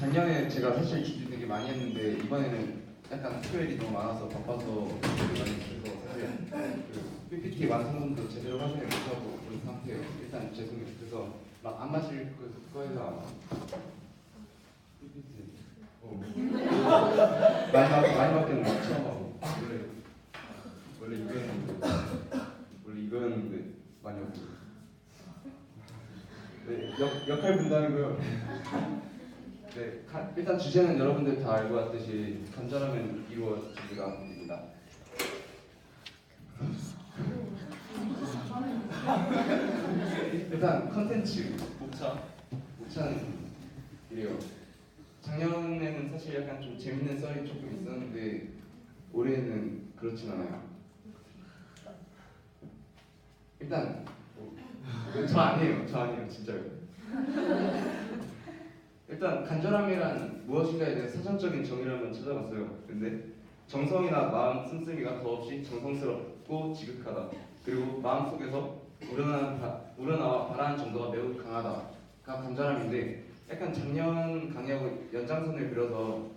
작년에 제가 사실 준비 되게 많이 했는데 이번에는 약간 토요일이 너무 많아서 바빠서 준비 많이 했어서 사실 그 PPT 완성도 제대로 확인을 못하고 그런 상태예요. 일단 죄송해요. 그래서 막 안 마실 거예요 아마. PPT 많이 바뀌었는데 처음 하고 원래 이거였는데 많이 없고 네, 역할 분담이고요. 네, 일단 주제는 여러분들 다 알고 왔듯이 간절하면 이루어지리라입니다. 일단 컨텐츠 목차는 이래요. 작년에는 사실 약간 좀 재밌는 썰이 조금 있었는데 올해는 그렇진 않아요. 일단 저 아니에요 진짜요. 일단 간절함이란 무엇인가에 대한 사전적인 정의를 한번 찾아봤어요. 근데 정성이나 마음 씀씀이가 더없이 정성스럽고 지극하다. 그리고 마음속에서 우러나와 바라는 정도가 매우 강하다가 간절함인데, 약간 작년 강의하고 연장선을 그려서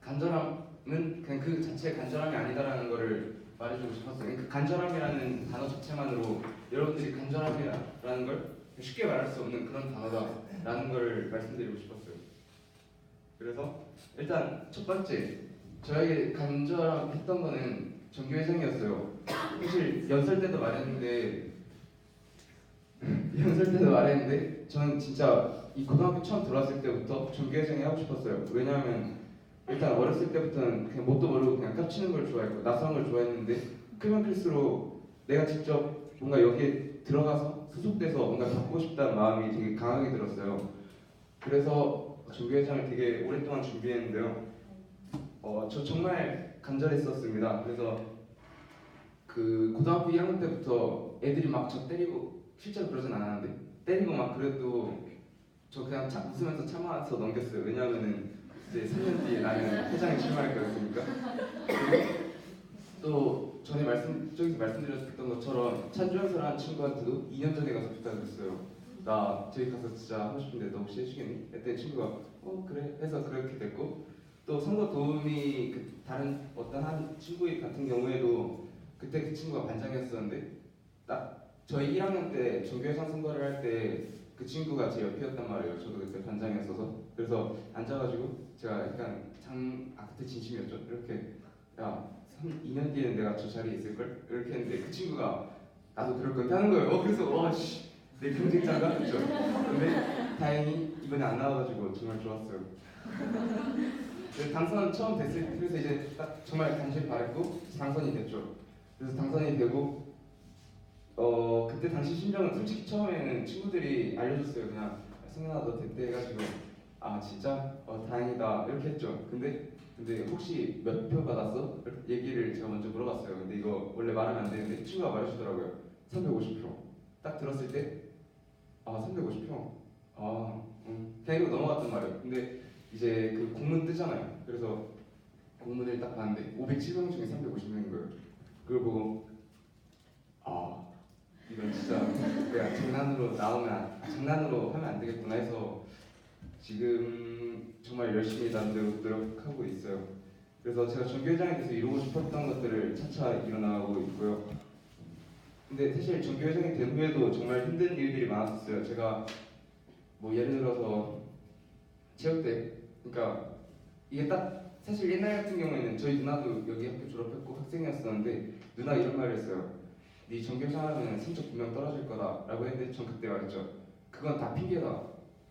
간절함은 그냥 그 자체의 간절함이 아니다라는 거를 말해주고 싶었어요. 그러니까 간절함이라는 단어 자체만으로 여러분들이 간절함이라는 걸 쉽게 말할 수 없는 그런 단어다라는 걸 말씀드리고 싶었어요. 그래서 일단 첫 번째, 저에게 간절했던 거는 정규회장이었어요. 사실 연설 때도 말했는데 저는 진짜 이 고등학교 처음 들어왔을 때부터 정규회장이 하고 싶었어요. 왜냐하면 일단 어렸을 때부터는 그냥 뭣도 모르고 그냥 깝치는 걸 좋아했고 낯선 걸 좋아했는데, 크면 클수록 내가 직접 뭔가 여기에 들어가서 소속돼서 뭔가 바꾸고 싶다는 마음이 되게 강하게 들었어요. 그래서 정규회장을 되게 오랫동안 준비했는데요. 저 정말 간절했었습니다. 그래서 그 고등학교 1학년 때부터 애들이 막 저 때리고, 실제로 그러진 않았는데 때리고 막 그래도 저 그냥 웃으면서 참아서 넘겼어요. 왜냐하면은 이제 3년 뒤에 나는 회장에 출마할 거였으니까. 또 전에 저기서 말씀드렸던 것처럼 찬주연설하는 친구한테도 2년 전에 가서 부탁드렸어요. 나 저기 가서 진짜 하고 싶은데 너 혹시 해주겠니? 그때 친구가 그래 해서 그렇게 됐고, 또 선거 도우미 다른 어떤 한 친구 같은 경우에도 그때 그 친구가 반장이었었는데, 딱 저희 1학년 때 정규회장 선거를 할 때 그 친구가 제 옆이었단 말이에요. 저도 그때 반장이었어서. 그래서 앉아가지고 제가 약간 그때 진심이었죠. 이렇게 야 2년 뒤에는 내가 저 자리에 있을걸? 이렇게 했는데 그 친구가 나도 그럴 건데 하는 거예요. 그래서 와씨 내 경쟁자가 그렇죠. 근데 다행히 이번에 안 나와가지고 정말 좋았어요. 당선 처음 됐을 때, 그래서 이제 딱 정말 간절히 바랬고 당선이 됐죠. 그래서 당선이 되고 그때 당시 심정은 솔직히 처음에는 친구들이 알려줬어요. 그냥 승현아 너 됐대 해가지고 진짜 다행이다 이렇게 했죠. 근데 혹시 몇 표 받았어? 이렇게 얘기를 제가 먼저 물어봤어요. 근데 이거 원래 말하면 안 되는데 친구가 말해주더라고요. 350표. 딱 들었을 때 350표. 그냥 이거 넘어갔단 말이에요. 근데 이제 그 공문 뜨잖아요. 그래서 공문을 딱 봤는데 507명 중에 350명인 거예요. 그걸 보고 이건 진짜 내가 장난으로 하면 안 되겠구나 해서 지금 정말 열심히 노력하고 있어요. 그래서 제가 정규회장이 돼서 이루고 싶었던 것들을 차차 일어나고 있고요. 근데 사실 정규회장이 된 후에도 정말 힘든 일들이 많았었어요. 제가 뭐 예를 들어서 체육대, 그러니까 이게 딱 사실 옛날 같은 경우에는 저희 누나도 여기 학교 졸업했고 학생이었었는데 누나 이런 말을 했어요. 네 정규회장 하면 성적 분명 떨어질 거다라고 했는데 전 그때 말했죠. 그건 다 핑계다.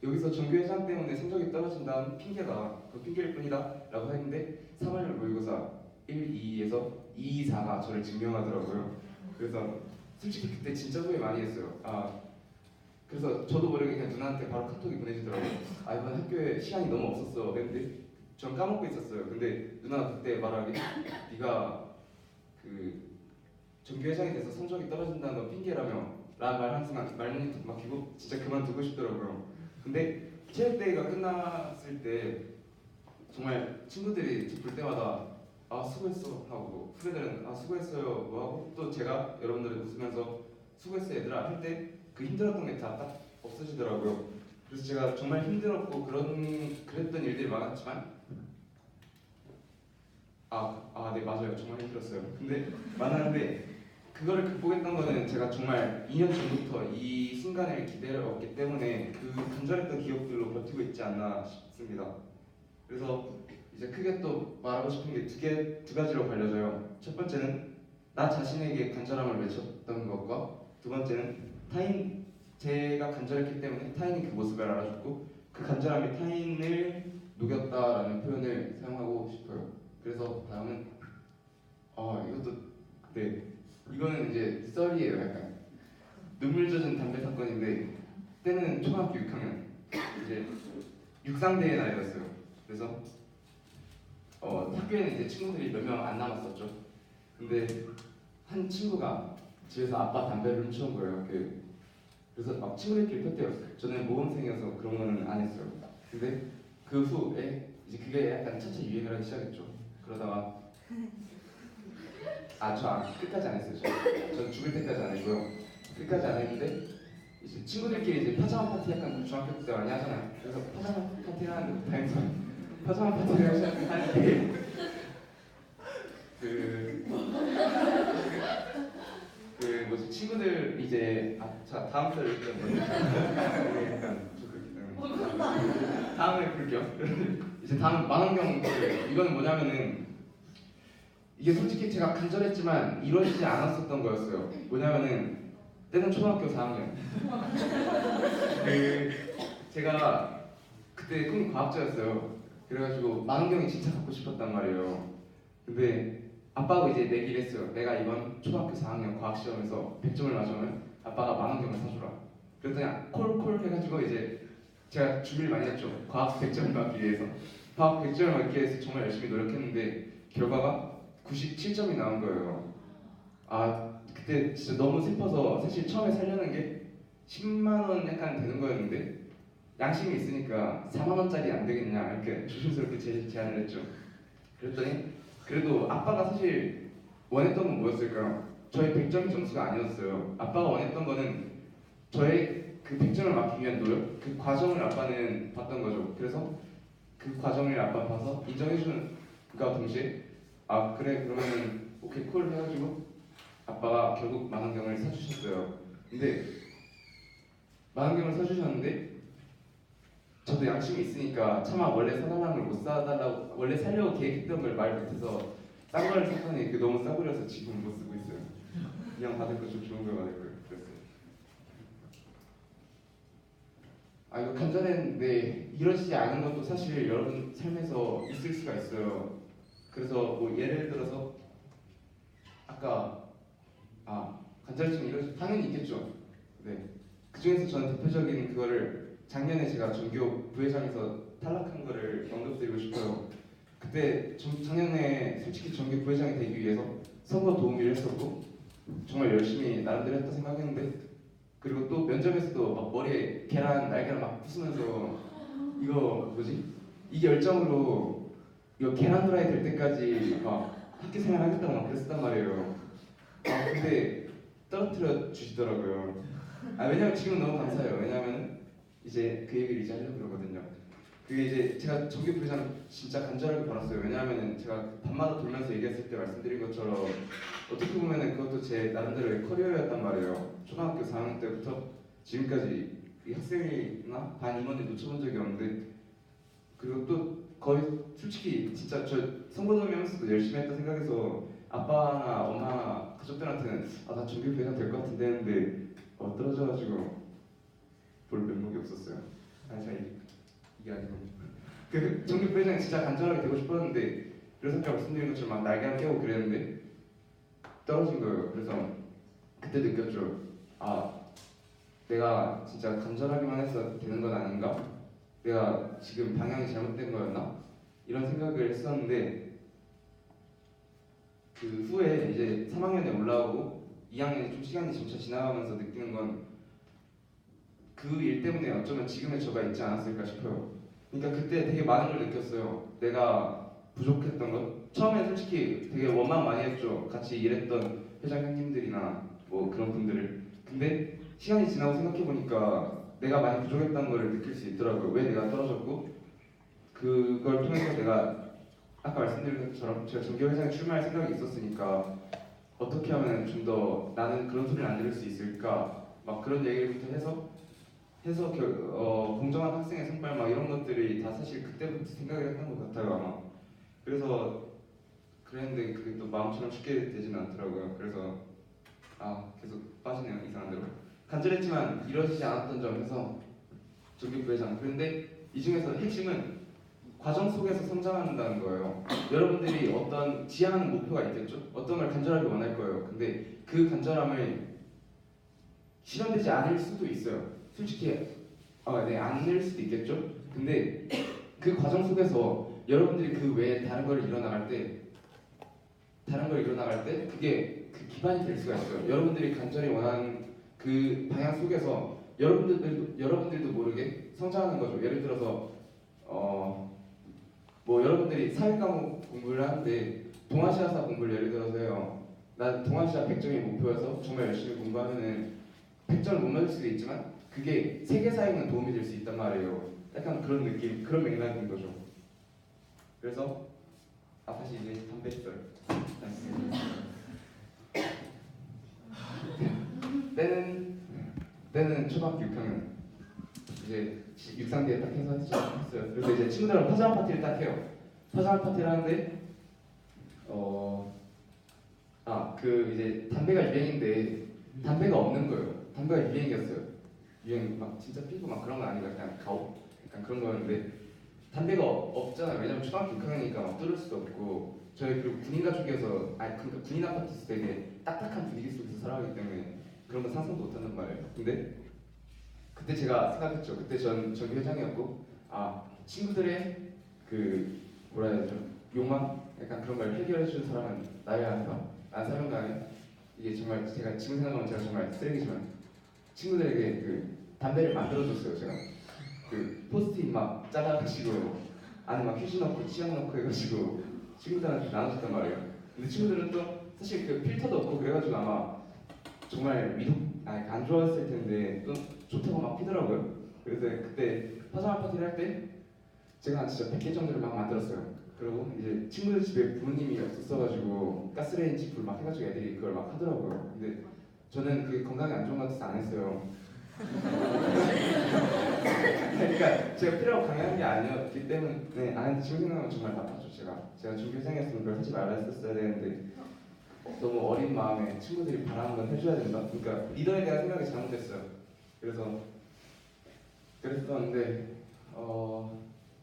여기서 정규회장 때문에 성적이 떨어진다는 핑계다. 그 핑계일 뿐이다 라고 했는데 3월 모의고사 1, 2에서 2, 4가 저를 증명하더라고요. 그래서 솔직히 그때 진짜 후회 많이 했어요. 그래서 저도 모르게 그냥 누나한테 바로 카톡이 보내지더라고요. 이번 학교에 시간이 너무 없었어 했는데 전 까먹고 있었어요. 근데 누나가 그때 말하기 네가 그 정규회장이 돼서 성적이 떨어진다는 건 핑계라며 라는 말 한 순간 말문이 툭 막히고 진짜 그만두고 싶더라고요. 근데 체육대회가 끝났을 때 정말 친구들이 볼 때마다 수고했어 하고, 후배들은 수고했어요 뭐 하고, 또 제가 여러분들 웃으면서 수고했어 얘들아 할 때 그 힘들었던 게 다 딱 없어지더라고요. 그래서 제가 정말 힘들었고 그랬던 일들이 많았지만 네 맞아요. 정말 힘들었어요. 근데 많았는데 그거를 극복했던 거는 제가 정말 2년 전부터 이 순간을 기다려왔기 때문에 그 간절했던 기억들로 버티고 있지 않나 싶습니다. 그래서 이제 크게 또 말하고 싶은 게 두 가지로 갈려져요. 첫 번째는 나 자신에게 간절함을 외쳤던 것과 두 번째는 제가 간절했기 때문에 타인이 그 모습을 알아줬고 그 간절함이 타인을 녹였다라는 표현을 사용하고 싶어요. 그래서 다음은 이것도 네 이거는 이제 썰이에요. 약간 눈물 젖은 담배 사건인데 때는 초등학교 6학년 이제 육상대회 날이었어요. 그래서 학교에는 이제 친구들이 몇 명 안 남았었죠. 근데 한 친구가 집에서 아빠 담배를 훔쳐온 거예요. 그래서 막 친구들끼리 폈대요. 저는 모범생이어서 그런 거는 안 했어요. 근데 그 후에 이제 그게 약간 차차 유행을 하기 시작했죠. 그러다가 저 끝까지 안 했어요. 전 죽을 때까지 안 했고요. 끝까지 안 했는데 이제 친구들끼리 이제 파자마 파티 약간 중학교 때 많이 하잖아요. 그래서 파자마 파티를 하는데 다행히 파자마 파티를 시작하는데 뭐지 친구들 이제 자 다음 썰을 일단 먼저 약간 좀 그렇기 때문에 다음에 볼게요. 이제 다음 만원경 이거는 뭐냐면은 이게 솔직히 제가 간절했지만 이루어지지 않았었던 거였어요. 뭐냐면은 때는 초등학교 4학년 제가 그때 꿈이 과학자였어요. 그래가지고 만원경이 진짜 갖고 싶었단 말이에요. 근데 아빠하고 이제 내기를 했어요. 내가 이번 초등학교 4학년 과학시험에서 100점을 맞으면 아빠가 만원경을 사주라. 그랬더니 콜콜 해가지고 이제 제가 준비를 많이 했죠. 과학 100점을 맞기 위해서. 과학 100점을 맞기 위해서 정말 열심히 노력했는데 결과가 97점이 나온 거예요. 그때 진짜 너무 슬퍼서 사실 처음에 살려는 게 10만 원 약간 되는 거였는데 양심이 있으니까 4만 원짜리 안 되겠냐 이렇게 조심스럽게 제안을 했죠. 그랬더니 그래도 아빠가 사실 원했던 건 뭐였을까요? 저의 100점 점수가 아니었어요. 아빠가 원했던 거는 저의 그 100점을 맞기 위한 노력, 그 과정을 아빠는 봤던 거죠. 그래서 그 과정을 아빠 봐서 인정해주는과 동시에 그래 그러면은 오케이 콜 해가지고 아빠가 결국 만원경을 사주셨어요. 근데 만원경을 사주셨는데 저도 양심이 있으니까 차마 원래 사달라는 걸 못 사달라고 원래 살려고 계획했던 걸 말 못해서 싼 걸 샀더니 너무 싸구려서 지금 못 쓰고 있어요. 그냥 받을 거 좀 좋은 걸 받을 걸 그랬어요. 이거 간절했는데 이루어지지 않은 것도 사실 여러분 삶에서 있을 수가 있어요. 그래서 뭐 예를 들어서 아까 간절했지만 이루어지 당연히 있겠죠. 네. 그 중에서 저는 대표적인 그거를 작년에 제가 전교 부회장에서 탈락한 거를 언급드리고 싶어요. 그때 작년에 솔직히 전교 부회장이 되기 위해서 선거 도우미를 했었고 정말 열심히 나름대로 했다 생각했는데 그리고 또 면접에서도 막 머리에 날계란 막 부수면서 이거 뭐지? 이 열정으로 이거 계란 후라이 될 때까지 막 학교 생활 하겠다고 막 그랬었단 말이에요. 근데 떨어뜨려 주시더라고요. 왜냐면 지금 너무 감사해요. 왜냐면 이제 그 얘기를 이제 하려고 그러거든요. 그게 이제 제가 전교 부회장 진짜 간절하게 바랐어요. 왜냐하면 제가 밤마다 돌면서 얘기했을 때 말씀드린 것처럼 어떻게 보면은 그것도 제 나름대로의 커리어였단 말이에요. 초등학교 4학년 때부터 지금까지 이 학생이나 반 임원을 놓쳐본 적이 없는데 그리고 또 거의 솔직히 진짜 저 선거도우미 하면서도 열심히 했다 생각해서 아빠나 엄마나 가족들한테는 나 전교 부회장 될 것 같은데 했는데 떨어져가지고 볼 면목이 없었어요. 이게 아니고 그 전교 부회장이 진짜 간절하게 되고 싶었는데 그래서 아까 말씀드린 것처럼 막 날개 깨고 그랬는데 떨어진 거예요. 그래서 그때 느꼈죠. 내가 진짜 간절하기만 해서 되는 건 아닌가? 내가 지금 방향이 잘못된 거였나? 이런 생각을 했었는데 그 후에 이제 3학년에 올라오고 2학년에 좀 시간이 점차 지나가면서 느끼는 건 그 일 때문에 어쩌면 지금의 저가 있지 않았을까 싶어요. 그러니까 그때 되게 많은 걸 느꼈어요. 내가 부족했던 것. 처음에 솔직히 되게 원망 많이 했죠. 같이 일했던 회장 형님들이나 뭐 그런 분들을. 근데 시간이 지나고 생각해 보니까 내가 많이 부족했다는 걸 느낄 수 있더라고요. 왜 내가 떨어졌고 그걸 통해서 내가 아까 말씀드린 것처럼 제가 전교회장에 출마할 생각이 있었으니까 어떻게 하면 좀 더 나는 그런 소리를 안 들을 수 있을까 막 그런 얘기부터 해서 공정한 학생의 선발 막 이런 것들이 다 사실 그때부터 생각을 했던 것 같아요 아마. 그래서 그랬는데 그게 또 마음처럼 쉽게 되지는 않더라고요. 그래서 계속 빠지네요 이상한 대로. 간절했지만 이루어지지 않았던 점에서 전교 부회장. 그런데 이 중에서 핵심은 과정 속에서 성장한다는 거예요. 여러분들이 어떤 지향하는 목표가 있겠죠? 어떤 걸 간절하게 원할 거예요. 근데 그 간절함을 실현되지 않을 수도 있어요. 솔직히 네, 않을 수도 있겠죠? 근데 그 과정 속에서 여러분들이 그 외에 다른 걸 이뤄나갈 때 그게 그 기반이 될 수가 있어요. 여러분들이 간절히 원하는 그 방향 속에서 여러분들도 모르게 성장하는 거죠. 예를 들어서 뭐 여러분들이 사회 과목 공부를 하는데 동아시아사 공부를 예를 들어서 해요. 난 동아시아 100점이 목표여서 정말 열심히 공부하면은 100점을 못 맞을 수도 있지만 그게 세계사에는 도움이 될 수 있단 말이에요. 약간 그런 느낌, 그런 맥락인 거죠. 그래서 다시 이제 담배 썰. 때는 초등학교 6학년 이제 육상대에 딱 해서 했어요. 그래서 이제 친구들하고 파자마 파티를 딱 해요. 파자마 파티를 하는데 그 이제 담배가 유행인데 담배가 없는 거예요. 담배가 유행이었어요. 유행 막 진짜 피고 막 그런 거 아니고 그냥 가오 약간 그런 거였는데 담배가 없잖아요. 왜냐면 초등학교 6학년이니까 막 뚫을 수도 없고 저희 그리고 군인 가족이어서 그러니까 군인 아파트에서 되게 딱딱한 분위기 속에서 살아가기 때문에 그런 거 상상도 못한단 말이에요. 근데 그때 제가 생각했죠. 그때 전교 회장이었고 친구들의 그 뭐라 해야 되죠? 욕망? 약간 그런 걸 해결해 줄 사람은 나야 한다. 난 사명감에 이게 정말 제가 지금 생각하면 제가 정말 쓰레기지만 친구들에게 그 담배를 만들어줬어요. 제가 그 포스트잇 막 잘라가지고 안에 막 휴지 넣고 치약 넣고 해가지고 친구들한테 나눠줬단 말이에요. 근데 친구들은 또 사실 그 필터도 없고 그래가지고 아마 정말 안 좋아했을 텐데 또 좋다고 막 피더라고요. 그래서 그때 파자마 파티를 할 때 제가 진짜 100개 정도를 막 만들었어요. 그리고 이제 친구들 집에 부모님이 없었어가지고 가스레인지 불 막 해가지고 애들이 그걸 막 하더라고요. 근데 저는 그게 건강에 안 좋은 것 같아서 안 했어요. 그러니까 제가 필요하고 강요한 게 아니었기 때문에 안 했는데 지금 생각하면 정말 나빴죠. 제가 준비생이었으면 그걸 하지 말았었어야 되는데 너무 어린 마음에 친구들이 바라는 건 해줘야 된다. 그러니까 리더에 대한 생각이 잘못됐어요. 그래서 그랬었는데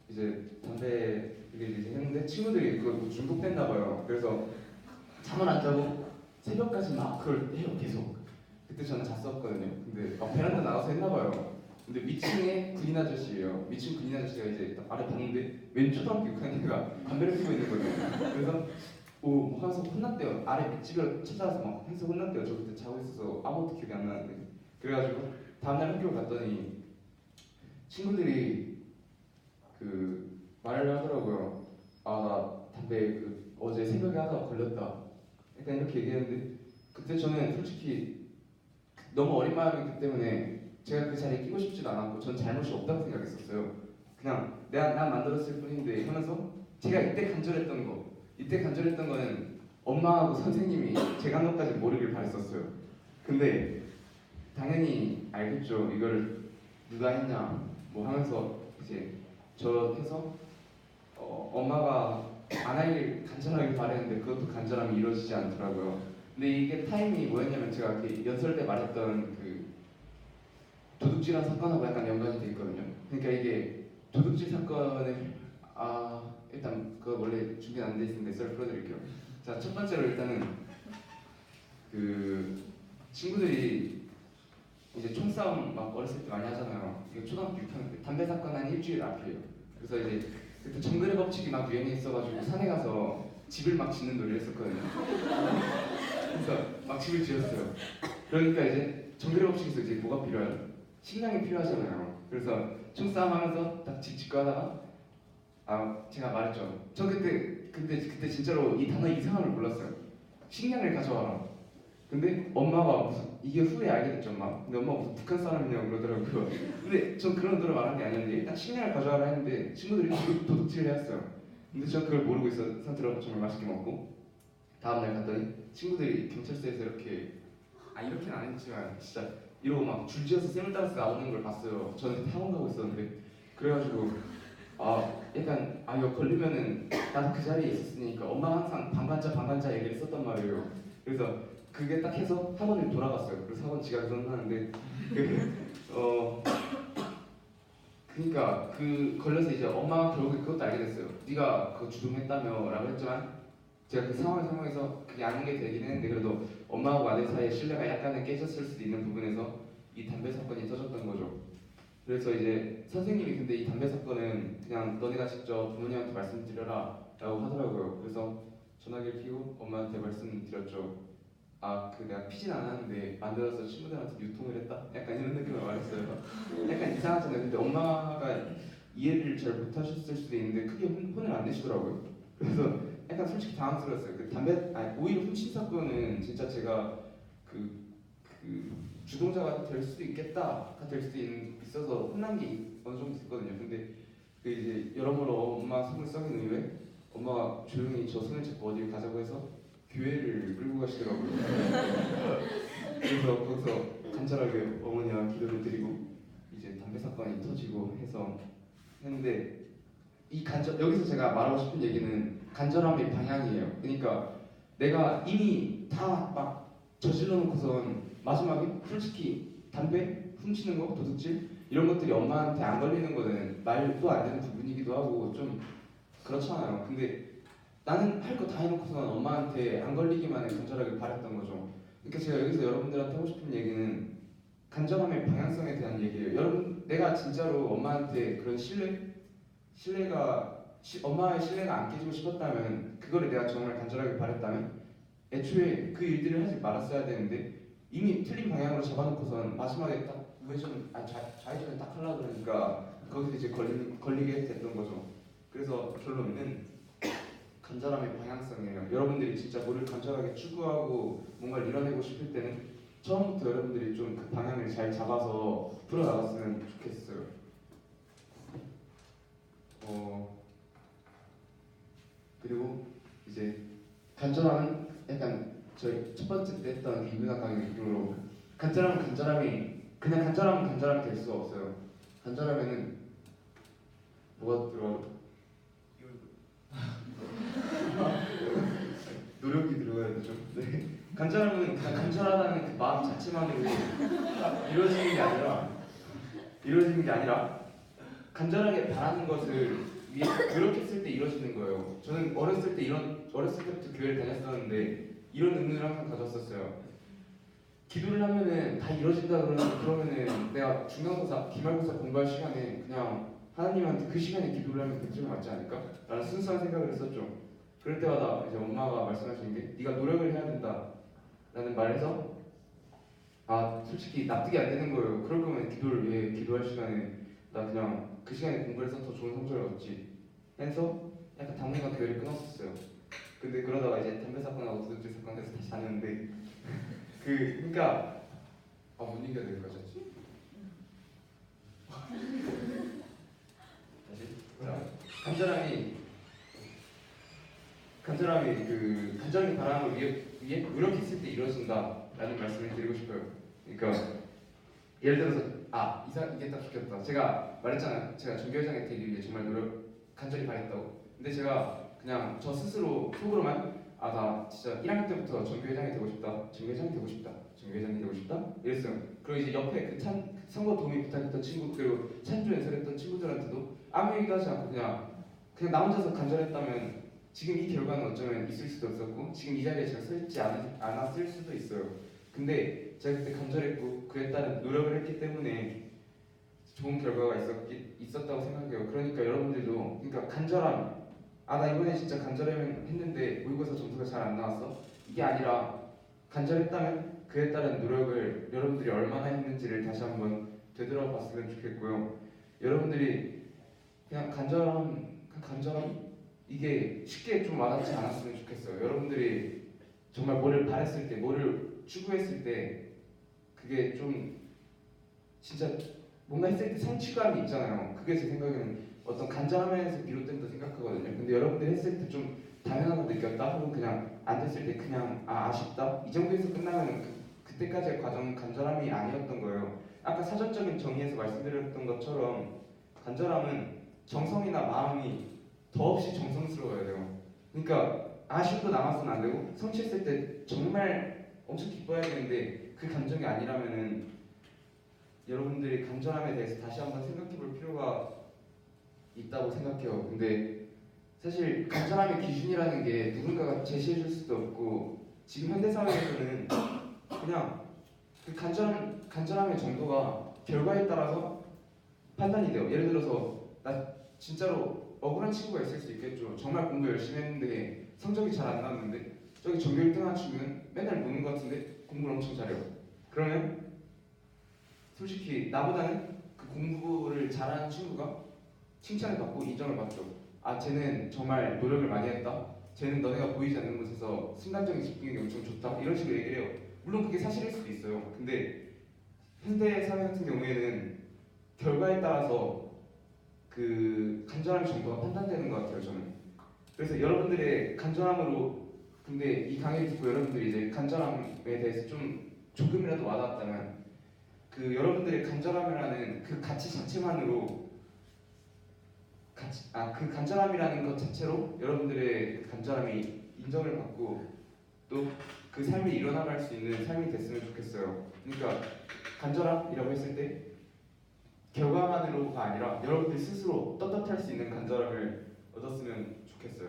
이제 담배 이제 했는데 친구들이 그걸 중독됐나 봐요. 그래서 잠을 안 자고 새벽까지 막 그걸 해요 계속. 그때 저는 잤었거든요. 근데 베란다 나가서 했나 봐요. 근데 미층에 군인 아저씨예요. 미층 군인 아저씨가 이제 아래 봤는데 왼 초등학교 6학년이가 담배를 피고 있는 거예요. 그래서 하면서 혼났대요. 아래 밑집으로 찾아와서 막 해서 혼났대요. 저 그때 자고 있어서 아무것도 기억이 안 나는데. 그래가지고 다음날 학교를 갔더니 친구들이 그 말을 하더라고요. 나 담배 어제 새벽에 하다가 걸렸다. 약간 이렇게 얘기했는데 그때 저는 솔직히 너무 어린 마음이기 때문에 제가 그 자리에 끼고 싶지도 않았고 전 잘못이 없다고 생각했었어요. 그냥 난 만들었을 뿐인데 하면서 제가 이때 간절했던 거는 엄마하고 선생님이 제가 한 것까지 모르길 바랬었어요. 근데 당연히 알겠죠. 이거를 누가 했냐 뭐 하면서 이제 저 해서 엄마가 안 하길 간절하게 바랬는데 그것도 간절함이 이루어지지 않더라고요. 근데 이게 타임이 뭐였냐면 제가 연설 때 말했던 그 도둑질한 사건하고 약간 연관이 돼 있거든요. 그러니까 이게 도둑질 사건을 일단 그거 원래 준비 안 돼 있는데 썰 풀어드릴게요. 자, 첫 번째로 일단은 그 친구들이 이제 총싸움 막 어렸을 때 많이 하잖아요. 이게 초등학교 6학년 때 담배 사건 한 일주일 앞이에요. 그래서 이제 그때 정글의 법칙이 막 유행했어가지고 산에 가서 집을 막 짓는 놀이를 했었거든요. 그래서 막 집을 지었어요. 그러니까 이제 정글의 법칙에서 이제 뭐가 필요해요? 식량이 필요하잖아요. 그래서 총싸움 하면서 딱 집 짓고 하다가 제가 말했죠. 저 그때 진짜로 이 단어 이상함을 몰랐어요. 식량을 가져와라. 근데 엄마가 무슨 이게 후에 알게 됐죠, 엄마. 근데 엄마가 무슨 북한 사람이냐고 그러더라고요. 근데 전 그런 의도로 말한 게 아니었는데 일단 식량을 가져가라 했는데 친구들이 도둑질을 했어요. 근데 전 그걸 모르고 있어 상태로 정말 맛있게 먹고 다음날 갔더니 친구들이 경찰서에서 이렇게 이렇게는 안 했지만 진짜 이러고 막 줄지어서 쌤을 따라서 나오는 걸 봤어요. 저는 학원 가고 있었는데 그래가지고 약간 이거 걸리면은 나도 그 자리에 있었으니까 엄마가 항상 방관자 얘기를 썼단 말이에요. 그래서 그게 딱 해서 학원을 돌아갔어요. 그래서 학원 지각을 선언하는데 그러니까 그 걸려서 이제 엄마가 결국에 그것도 알게 됐어요. 네가 그거 주동했다며라고 했지만 제가 그 상황에서 그게 아닌 게 되긴 했는데 그래도 엄마하고 아들 사이의 신뢰가 약간은 깨졌을 수도 있는 부분에서 이 담배 사건이 터졌던 거죠. 그래서 이제 선생님이 근데 이 담배 사건은 그냥 너네가 직접 부모님한테 말씀드려라 라고 하더라고요. 그래서 전화기를 켜고 엄마한테 말씀드렸죠. 그 내가 피진 않았는데 만들어서 친구들한테 유통을 했다? 약간 이런 느낌으로 말했어요. 약간 이상하잖아요. 근데 엄마가 이해를 잘 못하셨을 수도 있는데 크게 혼을 안 내시더라고요. 그래서 약간 솔직히 당황스러웠어요. 그 담배 오히려 훔친 사건은 진짜 제가 그 주동자가 될 수도 있겠다가 될 수도 있어서 혼난 게 어느 정도 있거든요. 근데 그 이제 여러모로 엄마 손을 썩인 이후에 엄마가 조용히 저 손을 잡고 어디를 가자고 해서 교회를 끌고 가시더라고요. 그래서 거기서 간절하게 어머니와 기도를 드리고 이제 담배 사건이 터지고 해서 했는데 여기서 제가 말하고 싶은 얘기는 간절함의 방향이에요. 그러니까 내가 이미 다 막 저질러 놓고선 마지막에 솔직히 담배 훔치는 거, 도둑질 이런 것들이 엄마한테 안 걸리는 거는 말도 안 되는 부분이기도 하고 좀 그렇잖아요. 근데 나는 할 거 다 해놓고선 엄마한테 안 걸리기만을 간절하게 바랬던 거죠. 그러니까 제가 여기서 여러분들한테 하고 싶은 얘기는 간절함의 방향성에 대한 얘기예요. 여러분, 내가 진짜로 엄마한테 그런 엄마의 신뢰가 안 깨지고 싶었다면, 그거를 내가 정말 간절하게 바랬다면, 애초에 그 일들을 하지 말았어야 되는데 이미 틀린 방향으로 잡아놓고선 마지막에 딱 좌회전을 딱 하려고 그러니까 거기서 이제 걸리게 됐던 거죠. 그래서 결론은 간절함의 방향성이에요. 여러분들이 진짜 뭐를 간절하게 추구하고 뭔가를 이뤄내고 싶을 때는 처음부터 여러분들이 좀 그 방향을 잘 잡아서 풀어나갔으면 좋겠어요. 그리고 이제 간절함은 약간 저희 첫 번째 때 했던 이문학 강의 느낌으로 그냥 간절함이 될 수가 없어요. 간절함에는 뭐가 들어가요? 노력이 들어가야 되죠. 네. 간절함은 그냥 간절하다는 그 마음 자체만으로 이루어지는 게 아니라 간절하게 바라는 것을 위해 노력했을 때 이루어지는 거예요. 저는 어렸을 때부터 교회를 다녔었는데 이런 능력을 항상 가졌었어요. 기도를 하면은 다 이루어진다 그러면은 내가 중간고사, 기말고사 공부할 시간에 그냥 하나님한테 그 시간에 기도를 하면 100점 맞지 않을까? 라는 순수한 생각을 했었죠. 그럴 때마다 이제 엄마가 말씀하시는 게 네가 노력을 해야 된다 라는 말을 해서 솔직히 납득이 안 되는 거예요. 그럴 거면 기도를 왜 기도할 시간에 나 그냥 그 시간에 공부를 해서 더 좋은 성적을 얻지 해서 약간 당분간 교회를 끊었었어요. 근데 그러다가 이제 담배 사건하고 도둑질 사건에서 다시 다녔는데 그러니까 뭔 얘기가 될 거지? 다시 간절하게 바라는 걸 위해 노력했을 때 이루어진다라는 말씀을 드리고 싶어요. 그러니까 예를 들어서 이게 딱 좋겠다. 제가 말했잖아요. 제가 전교회장이 되기 위해 정말 간절히 바랬다고. 근데 제가 그냥 저 스스로 속으로만 나 진짜 1학년 때부터 전교회장이 되고 싶다. 전교회장이 되고 싶다. 이랬어요. 그리고 이제 옆에 그 선거 도우미 부탁했던 친구 그리고 찬조 연설했던 친구들한테도 아무 얘기도 하지 않고 그냥 나 혼자서 간절했다면 지금 이 결과는 어쩌면 있을 수도 없었고 지금 이 자리에 제가 서 있지 않았을 수도 있어요. 근데 제가 그때 간절했고 그에 따른 노력을 했기 때문에 좋은 결과가 있었다고 생각해요. 그러니까 여러분들도 간절함 나 이번에 진짜 간절했는데 모의고사 점수가 잘 안 나왔어 이게 아니라 간절했다면 그에 따른 노력을 여러분들이 얼마나 했는지를 다시 한번 되돌아봤으면 좋겠고요. 여러분들이 그냥 간절함 이게 쉽게 좀 와닿지 않았으면 좋겠어요. 여러분들이 정말 뭐를 바랬을 때 뭐를 추구했을 때 그게 좀 진짜 뭔가 했을 때 성취감이 있잖아요. 그게 제 생각에는 어떤 간절함에서 비롯된다 생각하거든요. 근데 여러분들이 했을 때 좀 당연하고 느꼈다? 혹은 그냥 안 됐을 때 그냥 아쉽다? 이 정도에서 끝나면 그때까지의 과정은 간절함이 아니었던 거예요. 아까 사전적인 정의에서 말씀드렸던 것처럼 간절함은 정성이나 마음이 더없이 정성스러워야 돼요. 그러니까 아쉬움도 남아서는 안 되고 성취했을 때 정말 엄청 기뻐해야 되는데 그 감정이 아니라면은 여러분들이 간절함에 대해서 다시 한번 생각해 볼 필요가 있다고 생각해요. 근데 사실 간절함의 기준이라는 게 누군가가 제시해 줄 수도 없고 지금 현대 사회에서는 그냥 그 간절함의 정도가 결과에 따라서 판단이 돼요. 예를 들어서 나 진짜로 억울한 친구가 있을 수 있겠죠. 정말 공부 열심히 했는데 성적이 잘 안 나왔는데 저기 전교 1등한 친구는 맨날 노는 것 같은데 공부를 엄청 잘해요. 그러면 솔직히 나보다는 그 공부를 잘하는 친구가 칭찬을 받고 인정을 받죠. 아, 쟤는 정말 노력을 많이 했다. 쟤는 너네가 보이지 않는 곳에서 순간적인 집중력이 엄청 좋다. 이런 식으로 얘기를 해요. 물론 그게 사실일 수도 있어요. 근데 현대 사회 같은 경우에는 결과에 따라서 그 간절함 정도가 판단되는 것 같아요, 저는. 그래서 여러분들의 간절함으로 근데 이 강의를 듣고 여러분들이 이제 간절함에 대해서 좀 조금이라도 와닿았다면 그 여러분들의 간절함이라는 그 가치 자체만으로 그 간절함이라는 것 자체로 여러분들의 그 간절함이 인정을 받고 또 그 삶이 일어나갈 수 있는 삶이 됐으면 좋겠어요. 그러니까 간절함이라고 했을 때 결과만으로가 아니라 여러분들 스스로 떳떳할 수 있는 간절함을 얻었으면 좋겠어요.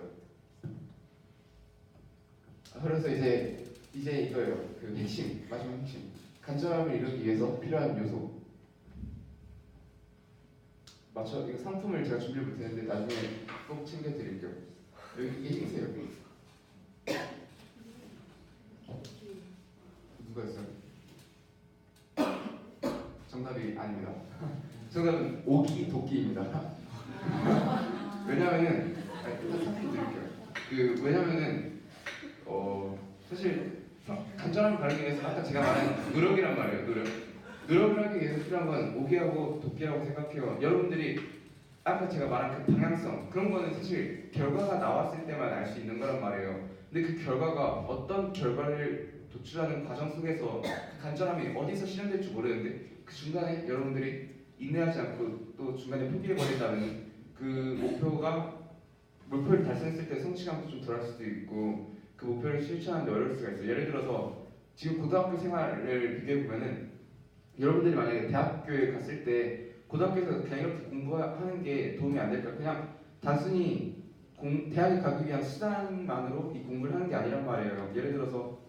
그래서 이제 이거예요. 그 핵심, 마지막 핵심. 간절함을 이루기 위해서 필요한 요소. 이거 상품을 제가 준비를 못했는데 나중에 꼭 챙겨드릴게요. 여기 계세요. 누가였어요? 정답이 아닙니다. 정답은 오기 도끼입니다. 왜냐면은 일단 상품 드릴게요. 왜냐면은 사실 간절함을 가르기 위해서 아까 제가 말한 노력이란 말이에요. 노력을 하기 위해서 필요한 건 오기하고 도끼라고 생각해요. 여러분들이 아까 제가 말한 그 방향성 그런 거는 사실 결과가 나왔을 때만 알 수 있는 거란 말이에요. 근데 그 결과가 어떤 결과를 도출하는 과정 속에서 그 간절함이 어디서 실현될지 모르는데 그 중간에 여러분들이 인내하지 않고 또 중간에 포기해버린다면 그 목표를 달성했을 때 성취감도 좀 덜할 수도 있고 그 목표를 실천하는데 어려울 수가 있어요. 예를 들어서 지금 고등학교 생활을 비교해 보면은 여러분들이 만약에 대학교에 갔을 때 고등학교에서 그냥 이렇게 공부하는 게 도움이 안 될까? 그냥 단순히 대학에 가기 위한 수단만으로 이 공부를 하는 게 아니란 말이에요. 예를 들어서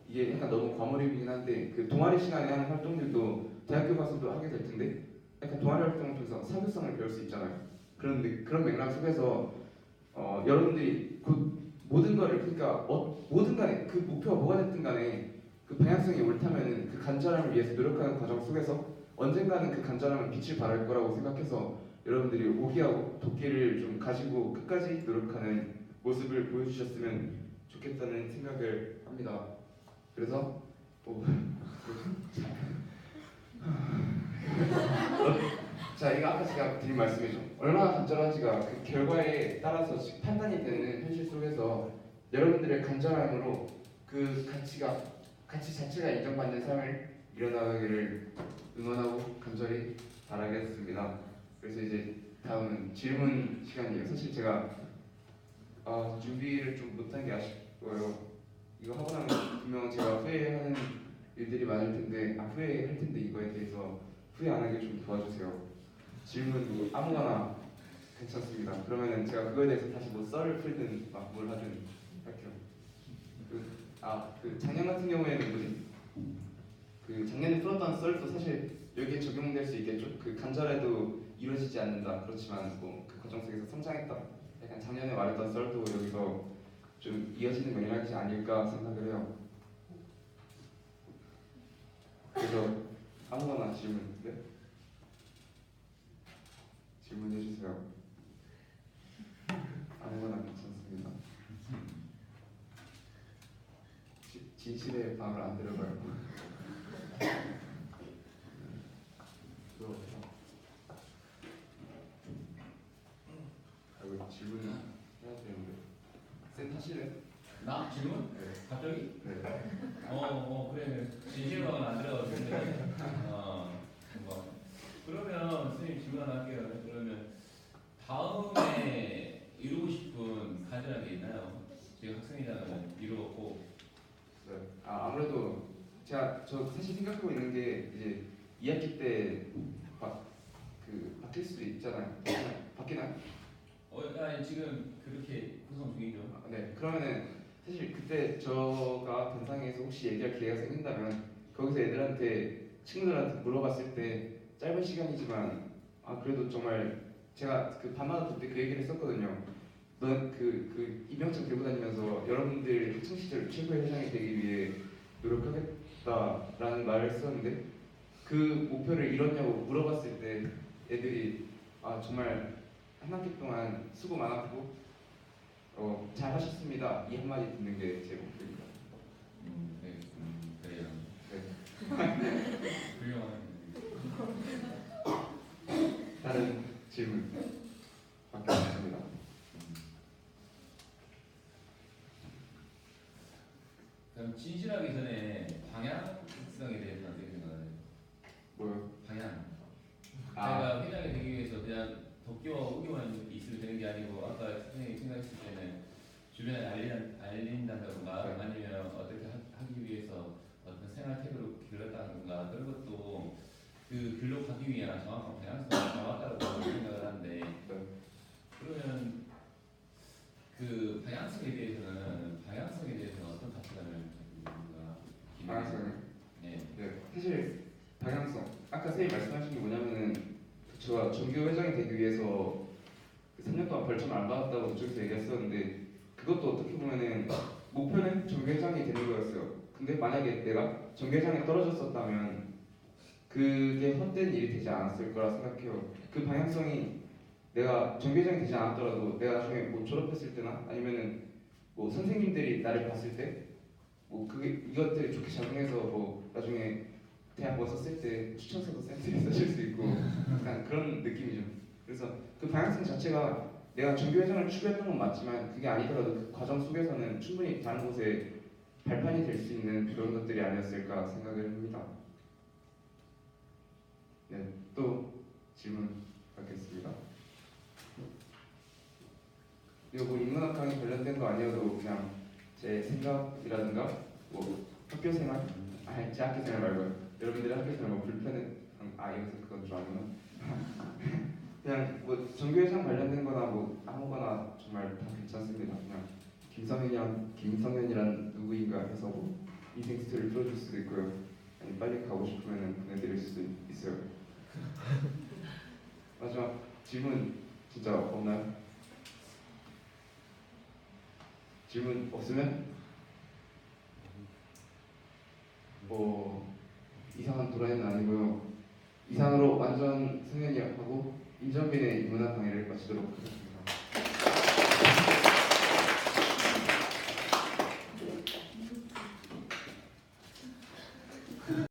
이게 약간 너무 과몰입이긴 한데 그 동아리 시간에 하는 활동들도 대학교 가서도 하게 될 텐데 약간 동아리 활동을 통해서 사교성을 배울 수 있잖아요. 그런데 그런 맥락 속에서 여러분들이 모든 거를 그러니까 모든 간에 그 목표가 뭐가 됐든 간에 그 방향성이 옳다면은 그 간절함을 위해서 노력하는 과정 속에서 언젠가는 그 간절함은 빛을 발할 거라고 생각해서 여러분들이 오기하고 도끼를 좀 가지고 끝까지 노력하는 모습을 보여주셨으면 좋겠다는 생각을 합니다. 그래서 자, 이거 아까 제가 드린 말씀이죠. 얼마나 간절한지가 그 결과에 따라서 판단이 되는 현실 속에서 여러분들의 간절함으로 그 가치 자체가 인정받는 삶을 이뤄나가기를 응원하고 간절히 바라겠습니다. 그래서 이제 다음은 질문 시간이에요. 사실 제가 준비를 좀 못한 게 아쉽고요. 이거 하고 나면 분명 제가 후회하는 일들이 많을 텐데 후회할 텐데 이거에 대해서 후회 안 하게 좀 도와주세요. 질문 아무거나 괜찮습니다. 그러면은 제가 그거에 대해서 다시 뭐 썰을 풀든 막 뭘 하든 할게요. 작년 같은 경우에는 작년에 풀었던 썰도 사실 여기에 적용될 수 있겠죠. 그 간절해도 이루어지지 않는다. 그렇지만 그 과정 속에서 성장했다. 약간 작년에 말했던 썰도 여기서 좀 이어지는 맥락이 아닐까 생각을 해요. 그래서 아무거나 질문, 네? 질문해 주세요. 아무거나 괜찮습니다. 진실의 방을 안 들어가요. 또 이거 질문 해야 되는데 쌤 하실래요? 나 질문? 네. 갑자기? 네. 그래. 진실방은 안 들어가도 되는데. 뭐. 그러면 선생님 질문 하나 할게요. 그러면 다음에 이루고 싶은 가져야 게 있나요? 지금 학생회장은 이루었고. 네. 아무래도 저 사실 생각하고 있는 게 이제 2학기 때 바뀔 수도 있잖아요. 바뀌나요? 아니, 지금 그렇게 구성 중이죠. 네. 그러면은 사실 그때 저가 변상에서 혹시 얘기할 기회가 생긴다면 거기서 애들한테 친구들한테 물어봤을 때 짧은 시간이지만 그래도 정말 제가 그 밤마다 그때 그 얘기를 했었거든요. 넌 그 임명장 들고 다니면서 여러분들 학창 시절 최고의 회장이 되기 위해 노력하겠다라는 말을 했었는데 그 목표를 이뤘냐고 물어봤을 때 애들이 정말 한 학기 동안 수고 많았고 잘하셨습니다 이 한마디 듣는 게 제 목표입니다. 네, 그래요. 네. 훌륭한. 다른 질문 받겠습니다. 그럼 진실하기 전에 방향성에 대해서 어떻게 생각하세요? 뭐요? 방향. 제가 회장이 되기 위해서 그냥 덕기와 우기만 있으면 되는 게 아니고 아까 선생님이 생각했을 때는 주변에 알린다던가 네. 아니면 어떻게 하기 위해서 어떤 생활 태도를 길렀다던가 그런 것도 그 길로 가기 위한 정확한 방향성이 정확하다고 생각을 하는데 네. 그러면 그 방향성에 대해서는 어떤 가치관을 가지고 있는가? 방향성이요? 네. 네. 사실 방향성 아까 선생님 말씀하신 게 뭐냐면은 제가 정교 회장이 되기 위해서 3년 동안 벌점 안 받았다고 그쪽에서 얘기했었는데 그것도 어떻게 보면은 목표는 정교 회장이 되는 거였어요. 근데 만약에 내가 정교 회장에 떨어졌었다면 그게 헛된 일이 되지 않았을 거라 생각해요. 그 방향성이 내가 정교 회장이 되지 않았더라도 내가 나중에 뭐 졸업했을 때나 아니면은 뭐 선생님들이 나를 봤을 때 뭐 그게 이것들이 좋게 작용해서 뭐 나중에 대학 왔었을 때 추천서도 쌤들이 써줄 수 있고 약간 그런 느낌이죠. 그래서 그 방향성 자체가 내가 정교회장을 추구했던 건 맞지만 그게 아니더라도 그 과정 속에서는 충분히 다른 곳에 발판이 될 수 있는 그런 것들이 아니었을까 생각을 합니다. 네, 또 질문 받겠습니다. 이거 뭐 인문학 강의 관련된 거 아니어도 그냥 제 생각이라든가 뭐 학교 생활, 제 학교 생활 말고요. 여러분들의 학교 생활 뭐 불편해, 이것은 그건 좀 아니구나. 그냥 뭐 정교회장 관련된 거나 뭐 아무거나 정말 다 괜찮습니다. 그냥 김성현이란 누구인가 해서 뭐 인생 스토리를 풀어줄 수도 있고요. 아니 빨리 가고 싶으면 보내드릴 수도 있어요. 마지막 질문 진짜 없나요? 질문 없으면 뭐 이상한 도라이는 아니고요. 이상으로 완전 승현이 하고 임정빈의 인문학 강의를 마치도록 하겠습니다.